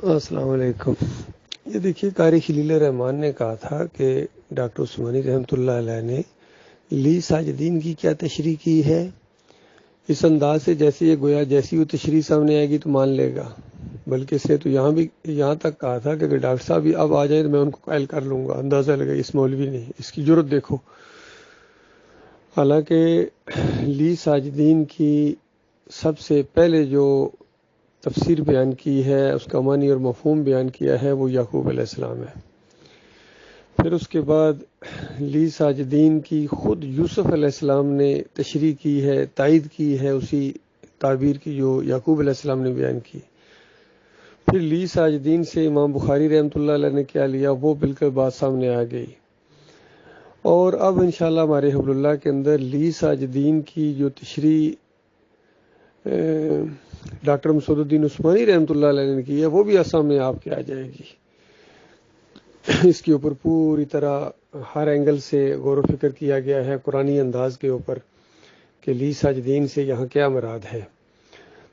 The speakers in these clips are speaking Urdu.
السلام علیکم۔ یہ دیکھیے، قاری خلیل الرحمان نے کہا تھا کہ ڈاکٹر عثمانی رحمۃ اللہ علیہ نے لی ساجدین کی کیا تشریح کی ہے، اس انداز سے جیسے یہ گویا جیسی وہ تشریح سامنے آئے گی تو مان لے گا، بلکہ اس نے تو یہاں تک کہا تھا کہ اگر ڈاکٹر صاحب بھی اب آ جائیں تو میں ان کو قائل کر لوں گا۔ اندازہ لگا اس مولوی نے، اس کی جرت دیکھو۔ حالانکہ لی ساجدین کی سب سے پہلے جو تفسیر بیان کی ہے، اس کا معنی اور مفہوم بیان کیا ہے، وہ یعقوب علیہ السلام ہے۔ پھر اس کے بعد لی ساجدین کی خود یوسف علیہ السلام نے تشریح کی ہے، تائید کی ہے اسی تعبیر کی جو یعقوب علیہ السلام نے بیان کی۔ پھر لی ساجدین سے امام بخاری رحمۃ اللہ علیہ نے کیا لیا، وہ بالکل بات سامنے آ گئی۔ اور اب انشاءاللہ ہمارے حبل اللہ کے اندر لی ساجدین کی جو تشریح ڈاکٹر مسعود الدین عثمانی رحمۃ اللہ علیہ نے کی ہے، وہ بھی سامنے آپ کے آ جائے گی۔ اس کے اوپر پوری طرح ہر اینگل سے غور و فکر کیا گیا ہے قرآنی انداز کے اوپر کہ لی ساجدین سے یہاں کیا مراد ہے۔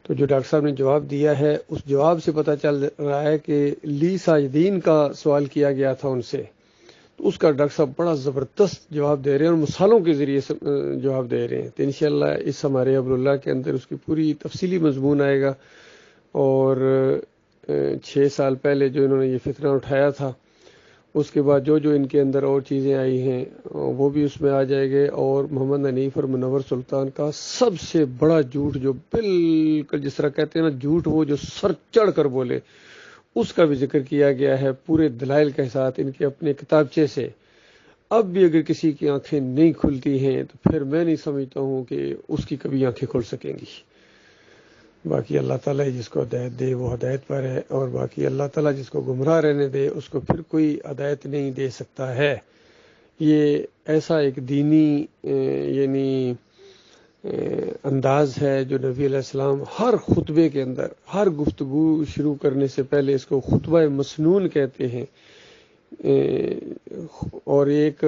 تو جو ڈاکٹر صاحب نے جواب دیا ہے، اس جواب سے پتہ چل رہا ہے کہ لی ساجدین کا سوال کیا گیا تھا ان سے، تو اس کا ڈاکٹر صاحب بڑا زبردست جواب دے رہے ہیں اور مثالوں کے ذریعے سے جواب دے رہے ہیں۔ تو انشاءاللہ اس ہمارے حبل اللہ کے اندر اس کی پوری تفصیلی مضمون آئے گا، اور 6 سال پہلے جو انہوں نے یہ فتنہ اٹھایا تھا، اس کے بعد جو ان کے اندر اور چیزیں آئی ہیں وہ بھی اس میں آ جائے گے، اور محمد حنیف اور منور سلطان کا سب سے بڑا جھوٹ، جو بالکل جس طرح کہتے ہیں نا جھوٹ وہ جو سر چڑھ کر بولے، اس کا بھی ذکر کیا گیا ہے پورے دلائل کے ساتھ ان کے اپنے کتابچے سے۔ اب بھی اگر کسی کی آنکھیں نہیں کھلتی ہیں تو پھر میں نہیں سمجھتا ہوں کہ اس کی کبھی آنکھیں کھل سکیں گی۔ باقی اللہ تعالیٰ جس کو ہدایت دے وہ ہدایت پر ہے، اور باقی اللہ تعالیٰ جس کو گمراہ رہنے دے اس کو پھر کوئی ہدایت نہیں دے سکتا ہے۔ یہ ایسا ایک دینی یعنی انداز ہے جو نبی علیہ السلام ہر خطبے کے اندر، ہر گفتگو شروع کرنے سے پہلے اس کو خطبہ مسنون کہتے ہیں۔ اور ایک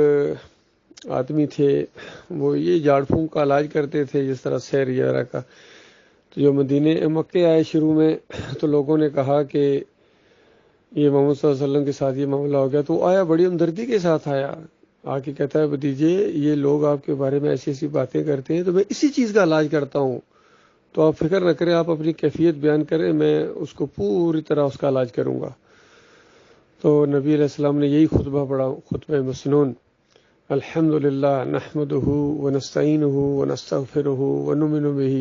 آدمی تھے، وہ یہ جھاڑ پھونک کا علاج کرتے تھے جس طرح سیر وغیرہ کا۔ تو جو مکے آئے شروع میں، تو لوگوں نے کہا کہ یہ محمد صلی اللہ علیہ وسلم کے ساتھ یہ معاملہ ہو گیا، تو وہ آیا بڑی ہمدردی کے ساتھ آیا، آ کے کہتا ہے بھتیجے یہ لوگ آپ کے بارے میں ایسی ایسی باتیں کرتے ہیں تو میں اسی چیز کا علاج کرتا ہوں، تو آپ فکر نہ کریں، آپ اپنی کیفیت بیان کریں، میں اس کو پوری طرح اس کا علاج کروں گا۔ تو نبی علیہ السلام نے یہی خطبہ پڑھا، خطبہ مسنون: الحمدللہ نحمدہ ونستعینہ ونستغفرہ ونؤمن بہ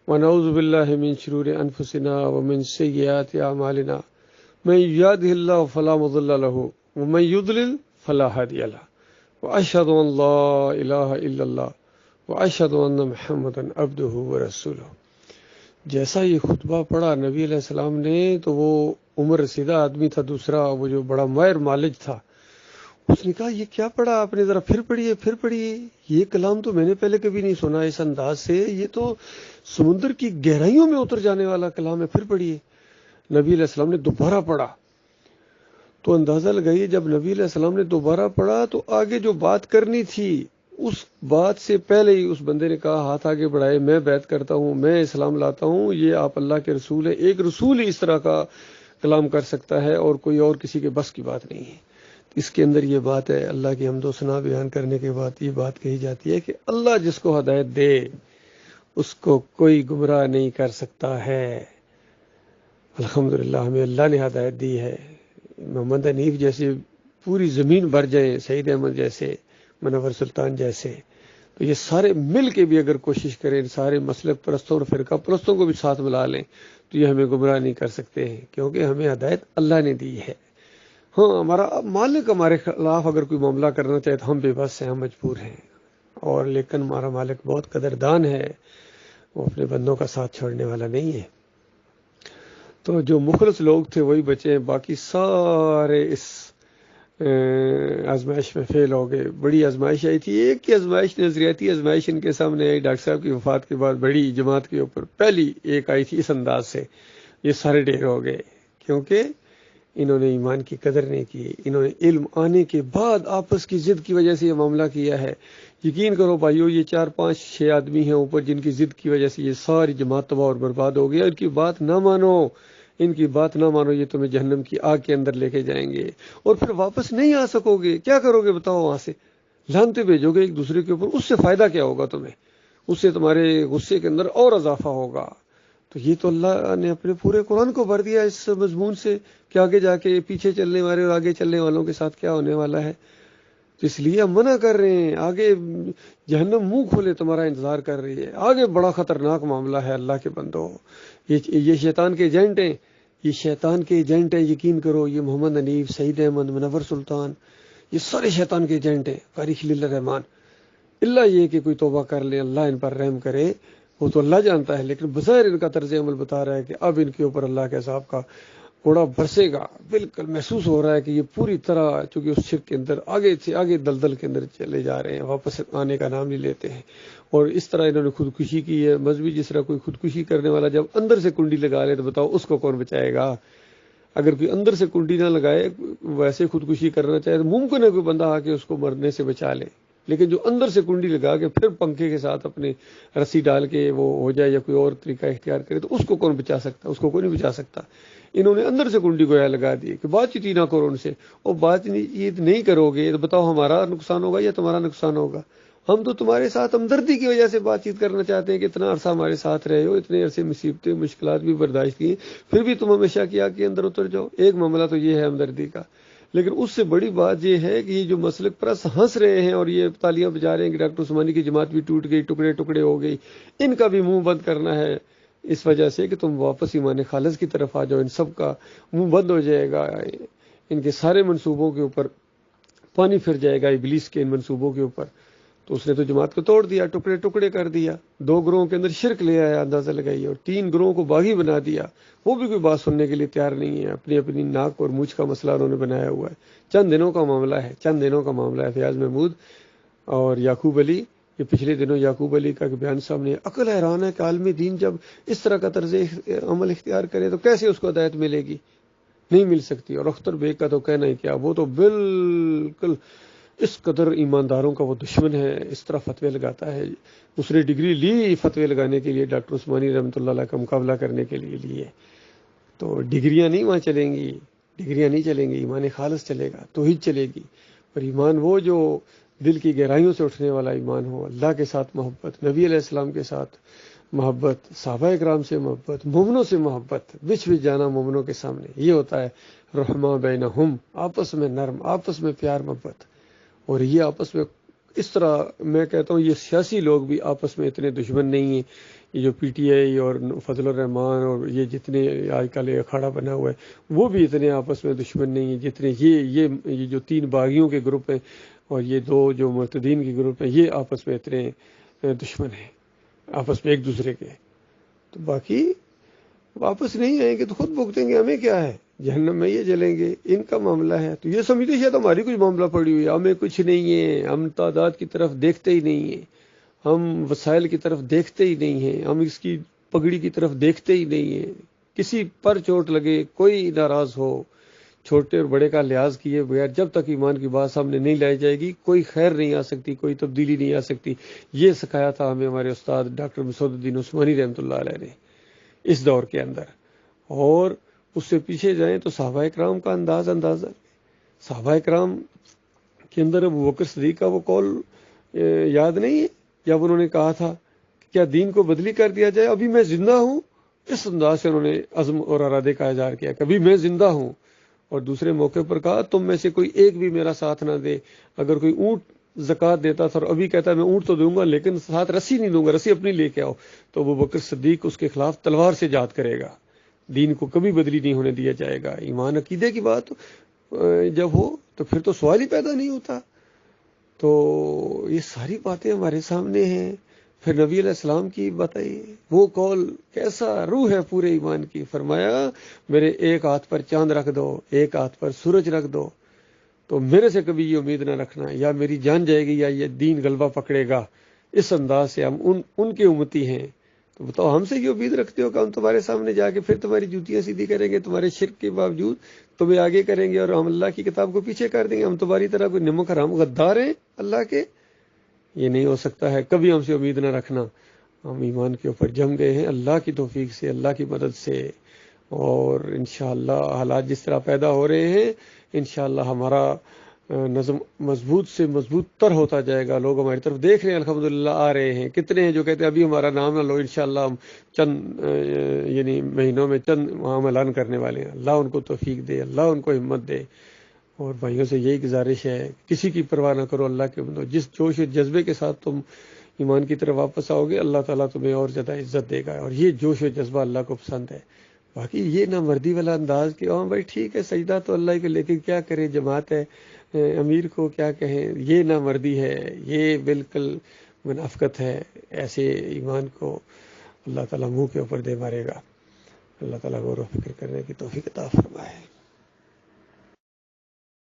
ونعوذ باللہ من شرور انفسنا ومن سیئات اعمالنا من یہدہ اللہ فلا مضل لہ ومن یضلل فلا ہادی لہ واشہد ان لا الہ الا اللہ واشہد ان محمدا عبدہ ورسولہ۔ جیسا یہ خطبہ پڑھا نبی علیہ السلام نے، تو وہ عمر رسیدہ آدمی تھا دوسرا، وہ جو بڑا ماہر مالج تھا، اس نے کہا یہ کیا پڑھا آپ نے، ذرا پھر پڑھیے، یہ کلام تو میں نے پہلے کبھی نہیں سنا اس انداز سے، یہ تو سمندر کی گہرائیوں میں اتر جانے والا کلام ہے، پھر پڑھیے۔ نبی علیہ السلام نے دوبارہ پڑھا، تو اندازہ لگائیے جب نبی علیہ السلام نے دوبارہ پڑھا تو آگے جو بات کرنی تھی اس بات سے پہلے ہی اس بندے نے کہا ہاتھ آگے بڑھائے، میں بیعت کرتا ہوں، میں اسلام لاتا ہوں، یہ آپ اللہ کے رسول ہیں، ایک رسول ہی اس طرح کا کلام کر سکتا ہے اور کوئی اور کسی کے بس کی بات نہیں ہے۔ اس کے اندر یہ بات ہے، اللہ کی حمد و ثنا بیان کرنے کے بعد یہ بات کہی جاتی ہے کہ اللہ جس کو ہدایت دے اس کو کوئی گمراہ نہیں کر سکتا ہے۔ الحمدللہ ہمیں اللہ نے ہدایت دی ہے۔ محمد حنیف جیسے پوری زمین بھر جائیں، سعید احمد جیسے، منور سلطان جیسے، تو یہ سارے مل کے بھی اگر کوشش کریں، سارے مسلک پرستوں اور فرقہ پرستوں کو بھی ساتھ ملا لیں، تو یہ ہمیں گمراہ نہیں کر سکتے ہیں، کیونکہ ہمیں ہدایت اللہ نے دی ہے۔ ہاں، ہمارا مالک ہمارے خلاف اگر کوئی معاملہ کرنا چاہے تو ہم بے بس ہیں، ہم مجبور ہیں، اور لیکن ہمارا مالک بہت قدردان ہے، وہ اپنے بندوں کا ساتھ چھوڑنے والا نہیں ہے۔ تو جو مخلص لوگ تھے وہی بچے ہیں، باقی سارے اس آزمائش میں فیل ہو گئے۔ بڑی آزمائش آئی تھی، ایک کی آزمائش نظریاتی آزمائش ان کے سامنے آئی ڈاکٹر صاحب کی وفات کے بعد، بڑی جماعت کے اوپر پہلی ایک آئی تھی اس انداز سے، یہ سارے ڈھیر ہو گئے، کیونکہ انہوں نے ایمان کی قدر نہیں کی، انہوں نے علم آنے کے بعد آپس کی ضد کی وجہ سے یہ معاملہ کیا ہے۔ یقین کرو بھائیو، یہ 4 5 6 آدمی ہیں اوپر جن کی ضد کی وجہ سے یہ ساری جماعت تباہ اور برباد ہو گئی۔ ان کی بات نہ مانو، ان کی بات نہ مانو، یہ تمہیں جہنم کی آگ کے اندر لے کے جائیں گے اور پھر واپس نہیں آ سکو گے. کیا کرو گے بتاؤ؟ وہاں سے لانتے بھیجو گے ایک دوسرے کے اوپر، اس سے فائدہ کیا ہوگا تمہیں؟ اس سے تمہارے غصے کے اندر اور اضافہ ہوگا. تو یہ تو اللہ نے اپنے پورے قرآن کو بھر دیا اس مضمون سے کہ آگے جا کے پیچھے چلنے والے اور آگے چلنے والوں کے ساتھ کیا ہونے والا ہے. تو اس لیے ہم منع کر رہے ہیں، آگے جہنم منہ کھولے تمہارا انتظار کر رہی ہے، آگے بڑا خطرناک معاملہ ہے. اللہ کے بندو، یہ شیطان کے ایجنٹ ہیں، یہ شیطان کے ایجنٹ ہیں، یقین کرو. یہ محمد حنیف، سعید احمد، منور سلطان، یہ سارے شیطان کے ایجنٹ ہیں. قاری خلیل الرحمان، اللہ یہ کہ کوئی توبہ کر لے، اللہ ان پر رحم کرے، وہ تو اللہ جانتا ہے، لیکن بظاہر ان کا طرز عمل بتا رہا ہے کہ اب ان کے اوپر اللہ کے عذاب کا کوڑا برسے گا. بالکل محسوس ہو رہا ہے کہ یہ پوری طرح چونکہ اس شرک کے اندر آگے سے آگے دلدل کے اندر چلے جا رہے ہیں، واپس آنے کا نام نہیں لیتے ہیں. اور اس طرح انہوں نے خودکشی کی ہے. مذہبی جس طرح کوئی خودکشی کرنے والا جب اندر سے کنڈی لگا لے تو بتاؤ اس کو کون بچائے گا؟ اگر کوئی اندر سے کنڈی نہ لگائے، ویسے خودکشی کرنا چاہے تو ممکن ہے کوئی بندہ آ کے اس کو مرنے سے بچا لے، لیکن جو اندر سے کنڈی لگا کے پھر پنکھے کے ساتھ اپنے رسی ڈال کے وہ ہو جائے یا کوئی اور طریقہ اختیار کرے تو اس کو کون بچا سکتا؟ اس کو کوئی نہیں بچا سکتا. انہوں نے اندر سے کنڈی گویا لگا دی کہ بات چیت ہی نہ کرو ان سے، اور بات چیت نہیں کرو گے تو بتاؤ ہمارا نقصان ہوگا یا تمہارا نقصان ہوگا؟ ہم تو تمہارے ساتھ ہمدردی کی وجہ سے بات چیت کرنا چاہتے ہیں کہ اتنا عرصہ ہمارے ساتھ رہے ہو، اتنے عرصے مصیبتیں مشکلات بھی برداشت کی، پھر بھی تم ہمیشہ کیا کہ اندر اتر جاؤ. ایک معاملہ تو یہ ہے ہمدردی کا، لیکن اس سے بڑی بات یہ ہے کہ یہ جو مسلک پرست ہنس رہے ہیں اور یہ تالیاں بجا رہے ہیں کہ ڈاکٹر عثمانی کی جماعت بھی ٹوٹ گئی، ٹکڑے ٹکڑے ہو گئی، ان کا بھی منہ بند کرنا ہے اس وجہ سے کہ تم واپس ایمان خالص کی طرف آ جاؤ. ان سب کا منہ بند ہو جائے گا، ان کے سارے منصوبوں کے اوپر پانی پھر جائے گا، ابلیس کے ان منصوبوں کے اوپر. تو اس نے تو جماعت کو توڑ دیا، ٹکڑے ٹکڑے کر دیا، 2 گروہوں کے اندر شرک لے آیا، اندازہ لگائیے، اور 3 گروہوں کو باغی بنا دیا. وہ بھی کوئی بات سننے کے لیے تیار نہیں ہے، اپنی اپنی ناک اور مونچھ کا مسئلہ انہوں نے بنایا ہوا ہے. چند دنوں کا معاملہ ہے، چند دنوں کا معاملہ ہے. فیاض محمود اور یعقوب علی، یہ پچھلے دنوں یعقوب علی کا بیان سامنے، عقل حیران ہے کہ عالمی دین جب اس طرح کا طرز عمل اختیار کرے تو کیسے اس کو ہدایت ملے گی؟ نہیں مل سکتی. اور اختر بیگ کا تو کہنا ہی کیا، وہ تو بالکل اس قدر ایمانداروں کا وہ دشمن ہے، اس طرح فتوے لگاتا ہے. اس نے ڈگری لی فتوے لگانے کے لیے، ڈاکٹر عثمانی رحمۃ اللہ علیہ کا مقابلہ کرنے کے لیے لیے. تو ڈگریاں نہیں وہاں چلیں گی، ڈگریاں نہیں چلیں گی، ایمان خالص چلے گا، توحید چلے گی. اور ایمان وہ جو دل کی گہرائیوں سے اٹھنے والا ایمان ہو، اللہ کے ساتھ محبت، نبی علیہ السلام کے ساتھ محبت، صحابہ اکرام سے محبت، مومنوں سے محبت، بچ جانا مومنوں کے سامنے. یہ ہوتا ہے رحماء بینہم، آپس میں نرم، آپس میں پیار محبت. اور یہ آپس میں اس طرح، میں کہتا ہوں یہ سیاسی لوگ بھی آپس میں اتنے دشمن نہیں ہیں. یہ جو پی ٹی آئی اور فضل الرحمان اور یہ جتنے آج کل اکھاڑا بنا ہوا ہے، وہ بھی اتنے آپس میں دشمن نہیں ہیں جتنے یہ جو 3 باغیوں کے گروپ ہیں اور یہ 2 جو مرتدین کے گروپ ہیں، یہ آپس میں اتنے دشمن ہیں آپس میں ایک دوسرے کے. تو باقی واپس نہیں آئیں گے تو خود بھگتیں گے، ہمیں کیا ہے، جہنم میں یہ جلیں گے، ان کا معاملہ ہے. تو یہ سمجھتے شاید ہماری کچھ معاملہ پڑی ہوئی ہے، ہمیں کچھ نہیں ہے، ہم تعداد کی طرف دیکھتے ہی نہیں ہیں، ہم وسائل کی طرف دیکھتے ہی نہیں ہیں، ہم اس کی پگڑی کی طرف دیکھتے ہی نہیں ہیں. کسی پر چوٹ لگے، کوئی ناراض ہو، چھوٹے اور بڑے کا لحاظ کیے بغیر جب تک ایمان کی بات سامنے نہیں لائی جائے گی، کوئی خیر نہیں آ سکتی، کوئی تبدیلی نہیں آ سکتی. یہ سکھایا تھا ہمیں ہمارے استاد ڈاکٹر مسعود الدین عثمانی رحمۃ اللہ علیہ نے اس دور کے اندر. اور اس سے پیچھے جائیں تو صحابہ کرام کا اندازہ صحابہ کرام کے اندر ابو بکر صدیق کا وہ قول یاد نہیں ہے جب انہوں نے کہا تھا کہ کیا دین کو بدلی کر دیا جائے، ابھی میں زندہ ہوں. اس انداز سے انہوں نے عزم اور ارادے کا اظہار کیا کہ ابھی میں زندہ ہوں. اور دوسرے موقع پر کہا تم میں سے کوئی ایک بھی میرا ساتھ نہ دے، اگر کوئی اونٹ زکوٰۃ دیتا تھا اور ابھی کہتا ہے میں اونٹ تو دوں گا لیکن ساتھ رسی نہیں دوں گا، رسی اپنی لے کے آؤ، تو ابو بکر صدیق اس کے خلاف تلوار سے جہاد کرے گا. دین کو کبھی بدلی نہیں ہونے دیا جائے گا. ایمان عقیدے کی بات جب ہو تو پھر تو سوال ہی پیدا نہیں ہوتا. تو یہ ساری باتیں ہمارے سامنے ہیں. پھر نبی علیہ السلام کی بتائیے وہ قول کیسا روح ہے پورے ایمان کی. فرمایا میرے ایک ہاتھ پر چاند رکھ دو، ایک ہاتھ پر سورج رکھ دو، تو میرے سے کبھی یہ امید نہ رکھنا یا میری جان جائے گی یا یہ دین غلبہ پکڑے گا. اس انداز سے ہم ان کے امتی ہیں. تو بتاؤ ہم سے یہ امید رکھتے ہو کہ ہم تمہارے سامنے جا کے پھر تمہاری جوتیاں سیدھی کریں گے، تمہارے شرک کے باوجود تمہیں آگے کریں گے اور ہم اللہ کی کتاب کو پیچھے کر دیں گے؟ ہم تمہاری طرح کوئی نمک حرام غدار ہیں اللہ کے؟ یہ نہیں ہو سکتا ہے، کبھی ہم سے امید نہ رکھنا. ہم ایمان کے اوپر جم گئے ہیں اللہ کی توفیق سے، اللہ کی مدد سے. اور انشاءاللہ حالات جس طرح پیدا ہو رہے ہیں انشاءاللہ ہمارا نظم مضبوط سے مضبوط تر ہوتا جائے گا. لوگ ہماری طرف دیکھ رہے ہیں الحمدللہ آ رہے ہیں. کتنے ہیں جو کہتے ہیں ابھی ہمارا نام نہ لو, انشاءاللہ ہم چند یعنی مہینوں میں چند وہاں اعلان کرنے والے ہیں. اللہ ان کو توفیق دے, اللہ ان کو ہمت دے. اور بھائیوں سے یہی گزارش ہے کسی کی پرواہ نہ کرو اللہ کے بندو. جس جوش و جذبے کے ساتھ تم ایمان کی طرف واپس آؤ گے اللہ تعالیٰ تمہیں اور زیادہ عزت دے گا, اور یہ جوش و جذبہ اللہ کو پسند ہے. باقی یہ نہ مردی والا انداز کہ ہاں بھائی ٹھیک ہے سجدہ تو اللہ کے, لیکن کیا کرے جماعت ہے امیر کو کیا کہیں, یہ نہ مردی ہے, یہ بالکل منافقت ہے. ایسے ایمان کو اللہ تعالیٰ منہ کے اوپر دے مارے گا. اللہ تعالیٰ غور و فکر کرنے کی توفیق عطا فرمائے.